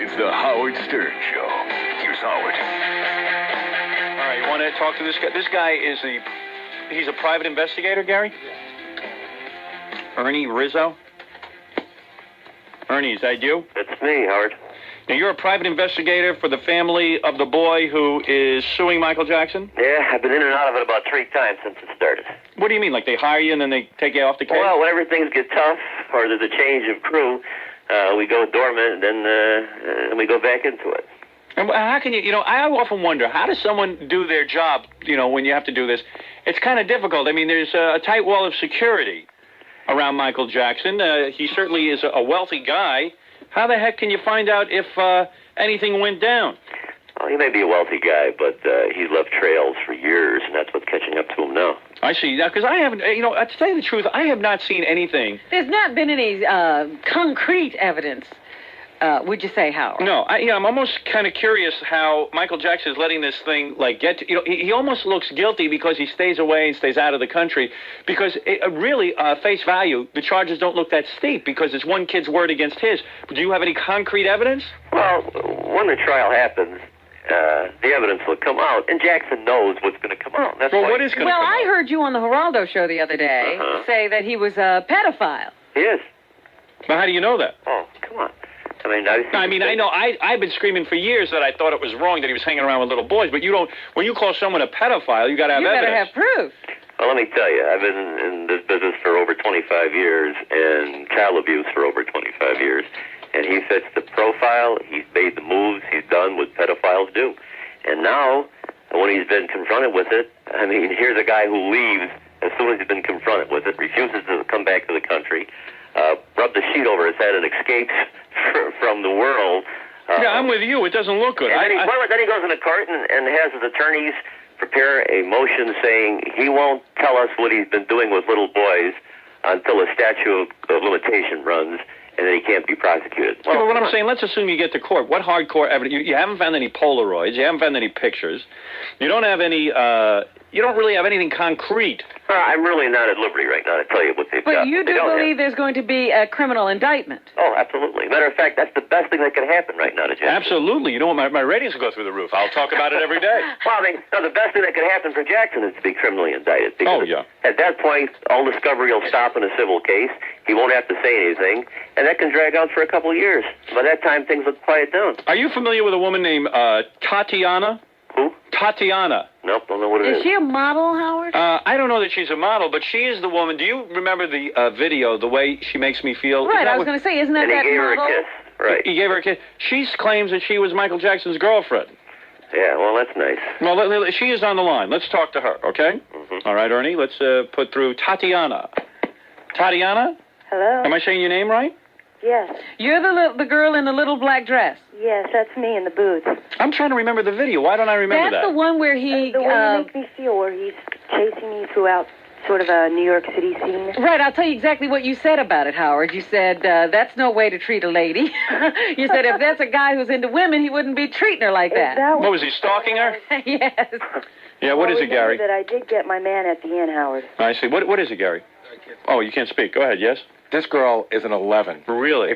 It's the Howard Stern Show. Here's Howard. All right, you want to talk to this guy? This guy is he's a private investigator, Gary? Ernie Rizzo? Ernie, is that you? That's me, Howard. Now, you're a private investigator for the family of the boy who is suing Michael Jackson? Yeah, I've been in and out of it about 3 times since it started. What do you mean? Like they hire you and then they take you off the case? Well, whenever things get tough or there's a change of crew, we go dormant and then we go back into it. And how can you, I often wonder, how does someone do their job, when you have to do this? It's kind of difficult. I mean, there's a tight wall of security around Michael Jackson. He certainly is a wealthy guy. How the heck can you find out if anything went down? Well, he may be a wealthy guy, but he's left trails for years, and that's what's catching up to him now. I see. Because I haven't, to tell you the truth, I have not seen anything. There's not been any concrete evidence, would you say, Howard? No, I'm almost kind of curious how Michael Jackson is letting this thing, get to, he almost looks guilty because he stays away and stays out of the country, because really, face value, the charges don't look that steep because it's one kid's word against his. But do you have any concrete evidence? Well, when the trial happens, the evidence will come out, and Jackson knows what's going to come out. That's what is going to come out? Well, I heard you on the Geraldo show the other day say that he was a pedophile. He is. Well, how do you know that? Oh, come on. I know. I've been screaming for years that I thought it was wrong that he was hanging around with little boys, but you don't. When you call someone a pedophile, you got to have evidence. You better have proof. Well, let me tell you, I've been in this business for over 25 years and child abuse for over 25 years. And he fits the profile. He's made the moves he's done what pedophiles do. And now, when he's been confronted with it, here's a guy who leaves as soon as he's been confronted with it, refuses to come back to the country, rubbed the sheet over his head and escapes from the world. Yeah, I'm with you. It doesn't look good. Then he goes into court and has his attorneys prepare a motion saying he won't tell us what he's been doing with little boys until a statute of limitation runs, and then he can't be prosecuted. Well, but what I'm saying, let's assume you get to court. What hardcore evidence? You haven't found any Polaroids. You haven't found any pictures. You don't have any. You don't really have anything concrete. I'm really not at liberty right now to tell you what they've got. But you do believe there's going to be a criminal indictment? Oh, absolutely. Matter of fact, that's the best thing that could happen right now to Jackson. Absolutely. You know what? My ratings will go through the roof. I'll talk about it every day. Well, the best thing that could happen for Jackson is to be criminally indicted. Oh, yeah. At that point, all discovery will stop in a civil case. He won't have to say anything, and that can drag out for a couple of years. By that time, things will quiet down. Are you familiar with a woman named Tatiana? Who? Tatiana. Nope, don't know what it is. Is she a model, Howard? I don't know that she's a model, but she is the woman. Do you remember the video, the way she makes me feel? Right, I was going to say, isn't that and that he gave model? her a kiss. Right. He gave her a kiss. She claims that she was Michael Jackson's girlfriend. Yeah, well, that's nice. Well, she is on the line. Let's talk to her, okay? Mm-hmm. All right, Ernie, let's put through Tatiana. Tatiana? Hello? Am I saying your name right? Yes. You're the girl in the little black dress. Yes, that's me in the booth. I'm trying to remember the video. Why don't I remember That's the one where he... That's the way you make me feel, where he's chasing me throughout sort of a New York City scene. Right, I'll tell you exactly what you said about it, Howard. You said, that's no way to treat a lady. You said if that's a guy who's into women, he wouldn't be treating her like that. What was he, stalking her? Yes. Yeah, what is it, Gary? That I did get my man at the inn, Howard. I see. What is it, Gary? Oh, you can't speak. Go ahead, yes? This girl is an 11. Really?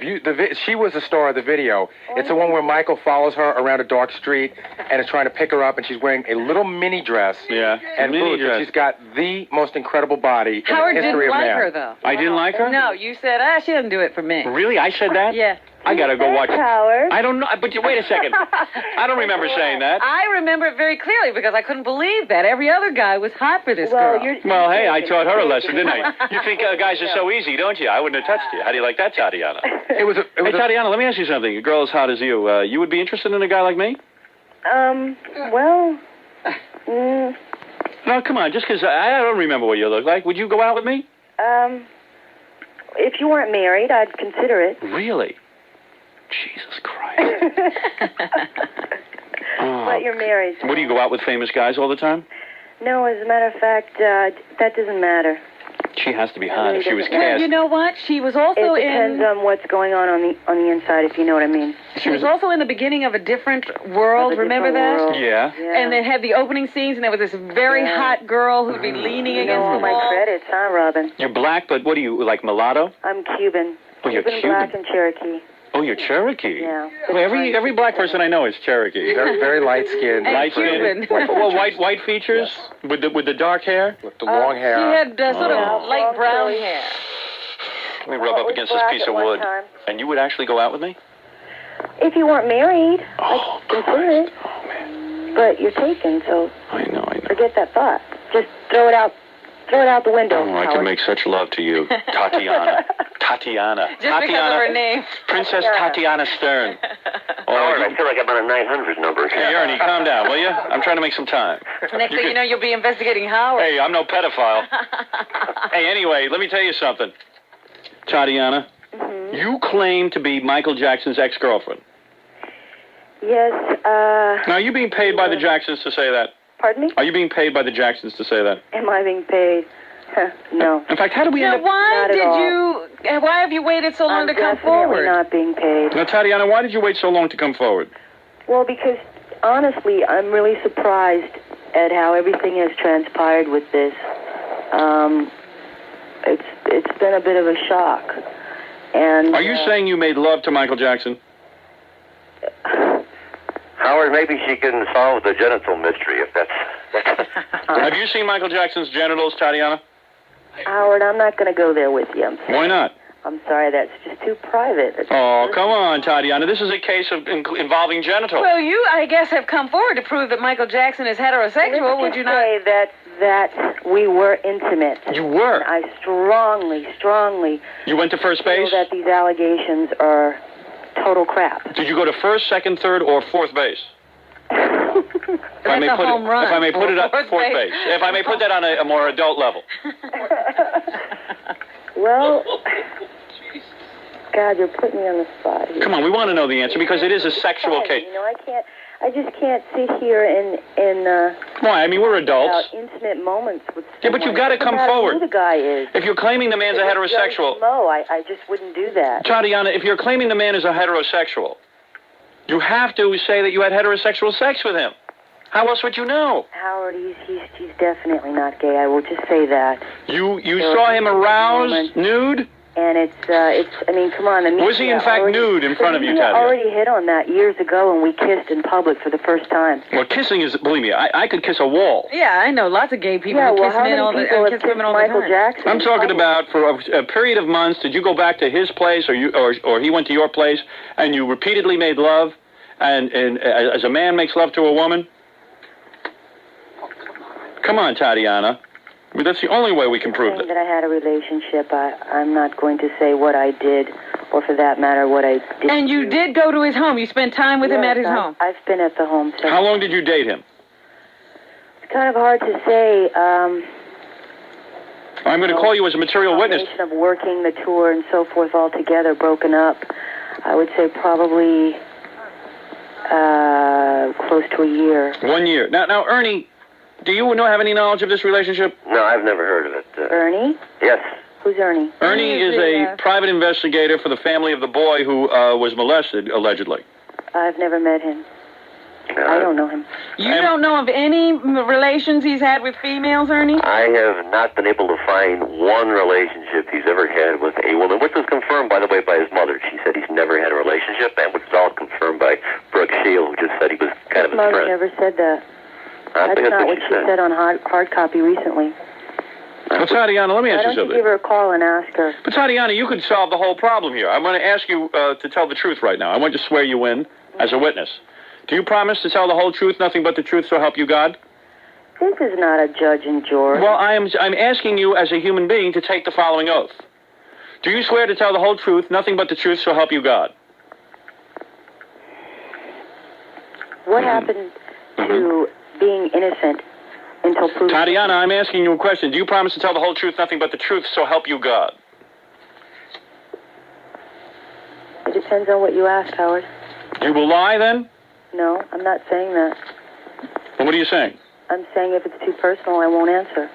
She was the star of the video. It's the one where Michael follows her around a dark street and is trying to pick her up, and she's wearing a little mini dress. Yeah, and mini dress. She's got the most incredible body Howard in the history didn't of man. like her, though. I didn't like her? No, you said, she doesn't do it for me. Really? I said that? Yeah. I gotta go watch it. Howard. I don't know, but wait a second. I don't remember saying that. I remember it very clearly because I couldn't believe that. Every other guy was hot for this girl. Well, hey, I taught her a lesson, didn't I? You think guys are so easy, don't you? I wouldn't have touched you. How do you like that, Tatiana? Hey, Tatiana, let me ask you something. A girl as hot as you, you would be interested in a guy like me? Well... No, come on, just because I don't remember what you look like. Would you go out with me? If you weren't married, I'd consider it. Really? Jesus Christ. But you're married. What, do you go out with famous guys all the time? No, as a matter of fact, that doesn't matter. She has to be hot if she was Well, cast. you know what? She was also It depends on what's going on the inside, if you know what I mean. She was also in the beginning of A Different World. Remember that? World. Yeah. And they had the opening scenes, and there was this very hot girl who'd be leaning against all the my wall. credits, huh, Robin? You're black, but what are you, like mulatto? I'm Cuban. Oh, you're Cuban. Black, and Cherokee. Oh, you're Cherokee. Yeah. Well, every black person I know is Cherokee. Very, very light skinned. And Light Cuban. skin. Well, white features with the dark hair. With the long hair. He had sort Oh. of light brown hair. Let me rub up was against this black piece at of one wood. time. And you would actually go out with me? If you weren't married, Oh, I'd consider it. Oh, man. But you're taken, so I know. forget that thought. Just throw it out the window. Oh, I Howard. can make such love to you. Tatiana. Tatiana. Just because of her name. Princess Tatiana Stern. Howard, Oh, I feel like I'm on a 900 number. hey, Ernie, calm down, will you? I'm trying to make some time. Next thing you know, you'll be investigating Howard. Hey, I'm no pedophile. Hey, anyway, let me tell you something. Tatiana, you claim to be Michael Jackson's ex-girlfriend. Yes, Now, are you being paid by the Jacksons to say that? pardon me? Are you being paid by the Jacksons to say that? Am I being paid? No. In fact, how did we Now, end up... why have you waited so long I'm to come definitely forward? not being paid. Now, Tatiana, why did you wait so long to come forward? Well, because honestly, I'm really surprised at how everything has transpired with this. It's been a bit of a shock. And Are you saying you made love to Michael Jackson? Howard, maybe she can solve the genital mystery if that's... Have you seen Michael Jackson's genitals, Tatiana? Howard, I'm not going to go there with you. Why not? I'm sorry, that's just too private. Oh, come on, Tatiana. This is a case of involving genitals. Well, you, I guess, have come forward to prove that Michael Jackson is heterosexual. Would you not? say that we were intimate? You were. And I strongly You went to first feel base? that these allegations are total crap. Did you go to first, second, third, or fourth base? If I That's may a put home it, run. If I may put it up, Fourth fourth base. base. If I may put that on a more adult level. Well, God, you're putting me on the spot here. Come on, we want to know the answer because it is a sexual case. You know, I just can't sit here and Why? I mean, we're adults. about intimate moments with someone. Yeah, but you've got to It doesn't come matter forward. Who the guy is? If you're claiming the man's a If it's heterosexual, Joe Schmo, I just wouldn't do that. Tatiana, if you're claiming the man is a heterosexual, you have to say that you had heterosexual sex with him. How else would you know? Howard, he's definitely not gay. I will just say that. You There saw was him a aroused, moment. nude? And it's. I mean, come on. The media Was he in fact already, nude in front of you, The media Tatiana? already hit on that years ago, and we kissed in public for the first time. Well, kissing is, believe me, I could kiss a wall. Yeah, I know lots of gay people Yeah, who well, kiss how men many all the people have kiss kissed women all the Michael time. Jackson? I'm in talking public? about for a period of months. Did you go back to his place, or he went to your place, and you repeatedly made love, and as a man makes love to a woman? Come on, Tatiana. I mean, that's the only way we can prove Saying it. that I had a relationship, I'm not going to say what I did, or for that matter, what I did. And you did go to his home. You spent time with him at his home. I've been at the home. So How long did you date him? it's kind of hard to say. I'm going to call you as a material witness. Combination of working the tour and so forth all together, broken up. I would say probably close to a year. 1 year. Now, Ernie, do you have any knowledge of this relationship? No, I've never heard of it. Ernie? Yes. Who's Ernie? Ernie is a private investigator for the family of the boy who was molested, allegedly. I've never met him. I don't know him. You don't know of any relations he's had with females, Ernie? I have not been able to find one relationship he's ever had with a woman, which was confirmed, by the way, by his mother. She said he's never had a relationship, and which was all confirmed by Brooke Shield, who just said he was kind of his Mother friend. never said that. I That's think not what what she said on hard copy recently. Well, Tatiana, let me Why ask you don't you something. give her a call and ask her? But Tatiana, you could solve the whole problem here. I'm going to ask you to tell the truth right now. I want to swear you in as a witness. Do you promise to tell the whole truth, nothing but the truth, so help you God? This is not a judge and jury. Well, I'm asking you as a human being to take the following oath. Do you swear to tell the whole truth, nothing but the truth, so help you God? What happened to being innocent until proven? Tatiana, I'm asking you a question. Do you promise to tell the whole truth, nothing but the truth, so help you God? It depends on what you ask, Howard. You will lie then? No, I'm not saying that. Well, what are you saying? I'm saying if it's too personal, I won't answer.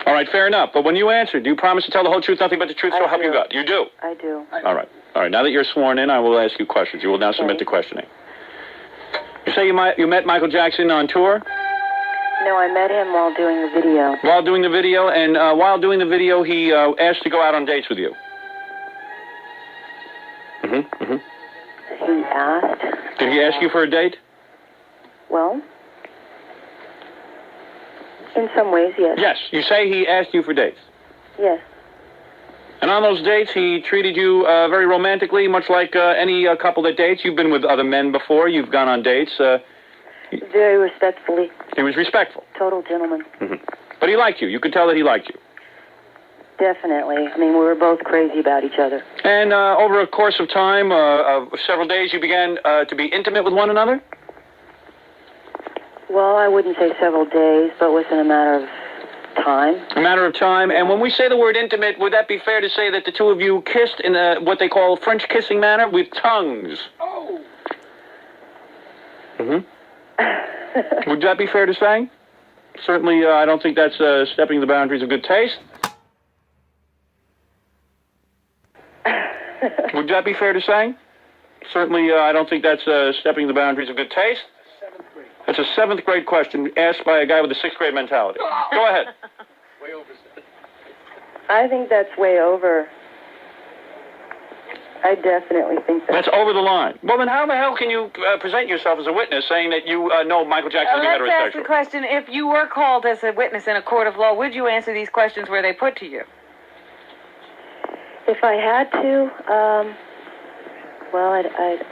All right, fair enough. But when you answer, do you promise to tell the whole truth, nothing but the truth, so I help you do. God? You do. I do. All right. All right. Now that you're sworn in, I will ask you questions. You will now submit Okay. to questioning. You say you met Michael Jackson on tour? No, I met him while doing the video. While doing the video, and while doing the video, he asked to go out on dates with you. Did he ask you for a date? Well, in some ways, yes. Yes. You say he asked you for dates. Yes. And on those dates, he treated you very romantically, much like any couple that dates. You've been with other men before. You've gone on dates. Very respectfully. He was respectful. Total gentleman. Mm-hmm. But he liked you. You could tell that he liked you. Definitely. I mean, we were both crazy about each other. And over a course of time, of several days, you began to be intimate with one another? Well, I wouldn't say several days, but within a matter of time. A matter of time. And when we say the word intimate, would that be fair to say that the two of you kissed in what they call French kissing manner with tongues? Oh. Mm-hmm. Would that be fair to say? Certainly, I don't think that's stepping the boundaries of good taste. Would that be fair to say? Certainly, I don't think that's stepping the boundaries of good taste. That's a 7th grade question asked by a guy with a 6th grade mentality. Go ahead. Way over. I think that's way over. I definitely think that's over the line. Well, then how the hell can you present yourself as a witness saying that you know Michael Jackson to be heterosexual? Let's ask the question, if you were called as a witness in a court of law, would you answer these questions were they put to you? If I had to, well, I'd...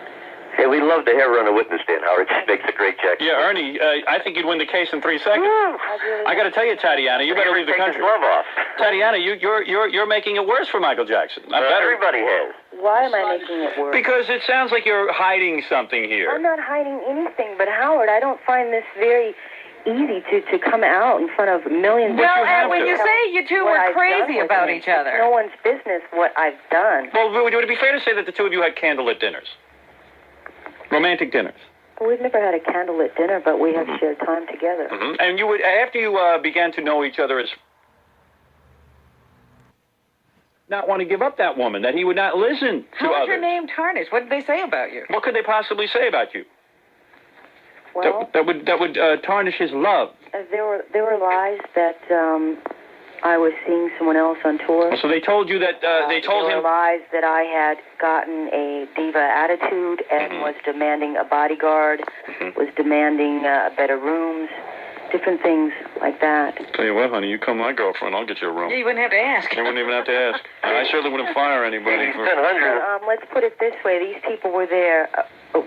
Hey, we'd love to have her on a witness stand, Howard. She makes a great Jackson. Yeah, Ernie, I think you'd win the case in 3 seconds. I got to tell you, Tatiana, you better leave the country. Take his glove off. Tatiana, you're making it worse for Michael Jackson. Everybody has. Why am I making it worse? Because it sounds like you're hiding something here. I'm not hiding anything, but Howard, I don't find this very easy to come out in front of millions of people. Well, when you say you two were crazy about each other. It's no one's business what I've done. Well, would it be fair to say that the two of you had candlelit dinners? Romantic dinners? Well, we've never had a candlelit dinner, but we have shared time together. Mm-hmm. And you would, after you began to know each other as... not want to give up that woman, that he would not listen to How was others. your name tarnished? What did they say about you? What could they possibly say about you? Well, that would tarnish his love. There were lies that I was seeing someone else on tour. So they told you that they told there him were lies that I had gotten a diva attitude and was demanding a bodyguard, was demanding better rooms, different things like that. Tell you what, honey, you come my girlfriend, I'll get you a room. You wouldn't have to ask. You wouldn't even have to ask. I certainly wouldn't fire anybody for... Let's put it this way. These people were there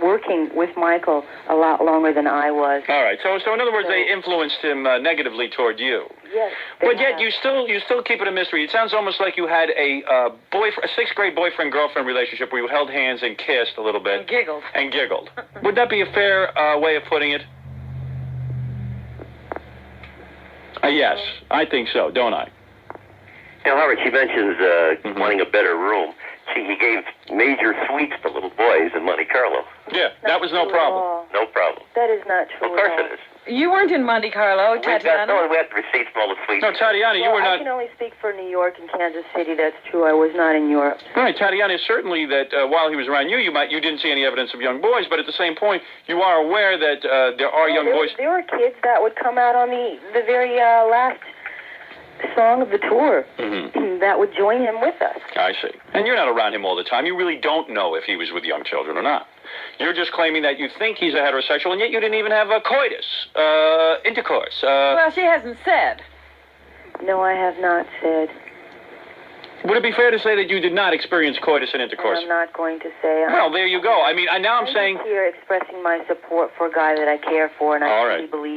working with Michael a lot longer than I was. All right. So in other words, they influenced him negatively toward you. Yes. But yet you still keep it a mystery. It sounds almost like you had a 6th grade boyfriend-girlfriend relationship where you held hands and kissed a little bit. And giggled. Would that be a fair way of putting it? Yes, I think so, don't I? You know, Howard, she mentions wanting a better room. He gave major suites to little boys in Monte Carlo. Yeah, that was no problem. No problem. That is not true. Of course it is. You weren't in Monte Carlo, Tatiana. We have the receipts from all the suites. No, Tatiana, you were not... I can only speak for New York and Kansas City. That's true. I was not in Europe. Right, Tatiana, certainly that while he was around you, you didn't see any evidence of young boys, but at the same point, you are aware that there are young boys... There were kids that would come out on the very last song of the tour that would join him with us. I see. And you're not around him all the time. You really don't know if he was with young children or not. You're just claiming that you think he's a heterosexual, and yet you didn't even have a coitus, intercourse. Well, she hasn't said. No, I have not said. Would it be fair to say that you did not experience coitus and intercourse? I'm not going to say. Well, there you go. I mean, now I'm saying... I'm here expressing my support for a guy that I care for, and I really believe